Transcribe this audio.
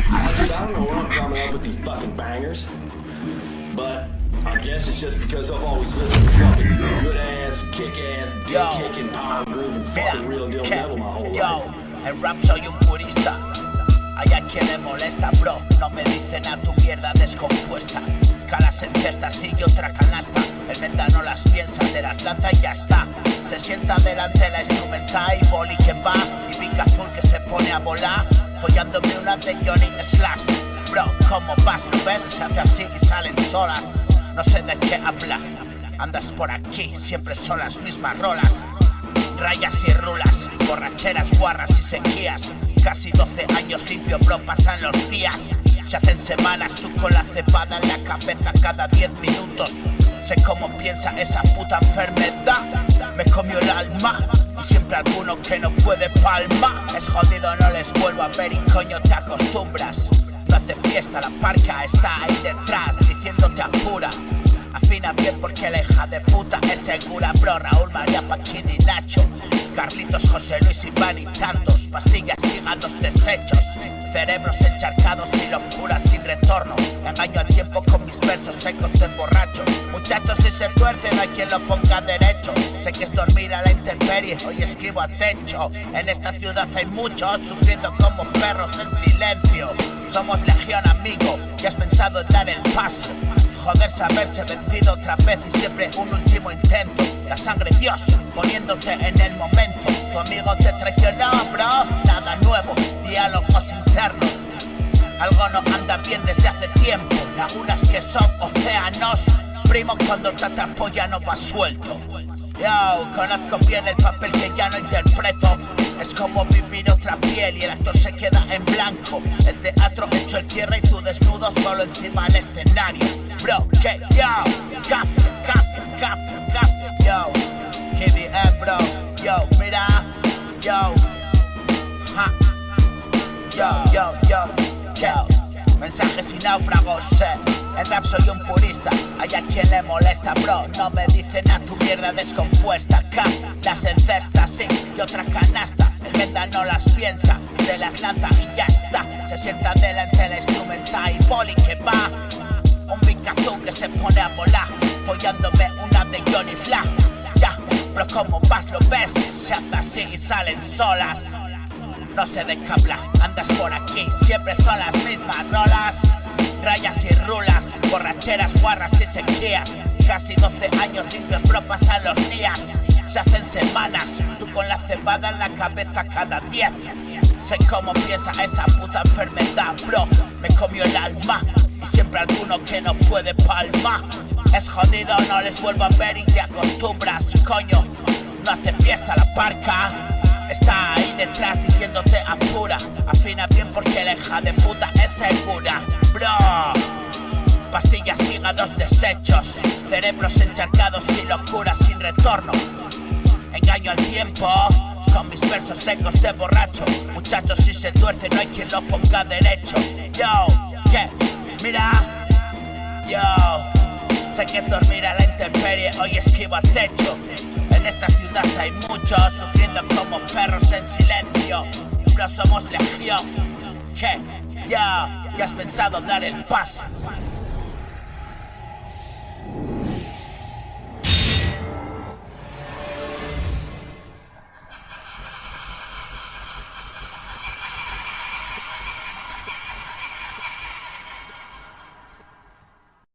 Dude, I don't know where I'm coming up with these fucking bangers, but I guess it's just because I've always listened to fucking good ass, kick ass, dick kicking, power grooving, fucking real deal metal my whole life. En rap soy un purista. Hay a quien le molesta, bro. No me dicen a tu mierda descompuesta. Calas en cestas y otra canasta. El menta no las piensa, te las lanza y ya está. Se sienta delante la instrumental y boli que va. Y pica azul que se pone a volar. Follándome una de Johnny Slash. Bro, ¿cómo vas? ¿Lo ves? Se hace así y salen solas. No sé de qué habla. Andas por aquí, siempre son las mismas rolas. Rayas y rulas, borracheras, guarras y sequías. Casi 12 años limpio, bro, pasan los días. Se hacen semanas, tú con la cepada en la cabeza cada 10 minutos. Sé cómo piensa esa puta enfermedad. Me comió el alma y siempre alguno que no puede palmar. Es jodido, no les vuelvo a ver y coño te acostumbras. No hace fiesta, la parca está ahí detrás diciéndote apura. Afina bien porque la hija de puta es segura, bro. Raúl, María, Paquín y Nacho, Carlitos, José Luis, Iván y tantos. Pastillas y gatos deshechos, cerebros encharcados y locuras sin retorno. Engaño al tiempo con mis versos secos de borracho. Muchachos, si se tuerce no hay quien lo ponga derecho. Sé que es dormir a la intemperie, hoy escribo a techo. En esta ciudad hay muchos sufriendo como perros en silencio. Somos legión, amigo, y has pensado en dar el paso. Joder, saberse vencido otra vez y siempre un último intento. La sangre Dios poniéndote en el momento. Tu amigo te traicionó, bro. Nada nuevo, diálogos internos. Algo no anda bien desde hace tiempo. Lagunas que son océanos. Primo, cuando te atrapo ya no vas suelto. Yo, conozco bien el papel que ya no interpreto. Es como vivir otra piel y el actor se queda en blanco. El teatro hecho el cierre y tú desnudo solo encima del escenario. Bro, que yo, café, yo, KDM, bro, yo, mira, yo, ha, yo, mensajes y náufragos, en rap soy un purista, hay a quien le molesta, bro, no me dicen a tu mierda descompuesta, las encestas, sí, y otra canasta, el venda no las piensa, te las lanza y ya está, se sienta delante de la instrumental y boli que va. Un picazú que se pone a volar, follándome una de Johnny Slash. Ya, pero como vas lo ves, se hace así y salen solas. No sé de qué hablar, andas por aquí, siempre son las mismas rolas. Rayas y rulas, borracheras, guarras y sequías. Casi 12 años limpios, bro, pasan los días. Se hacen semanas, tú con la cebada en la cabeza cada 10. Sé cómo piensa esa puta enfermedad, bro, me comió el alma. Y siempre alguno que no puede palmar. Es jodido, no les vuelvo a ver y te acostumbras, coño. No hace fiesta la parca. Está ahí detrás diciéndote apura. Afina bien porque la hija de puta es segura, bro. Pastillas, hígados deshechos, cerebros encharcados y locuras sin retorno. Engaño al tiempo con mis versos secos de borracho. Muchachos, si se tuerce no hay quien lo ponga derecho. Yo, ¿qué? Mira, yo, sé que es dormir a la intemperie, hoy escribo a techo. En esta ciudad hay muchos sufriendo como perros en silencio. Pero somos legión, ¿qué? Ya has pensado dar el paso.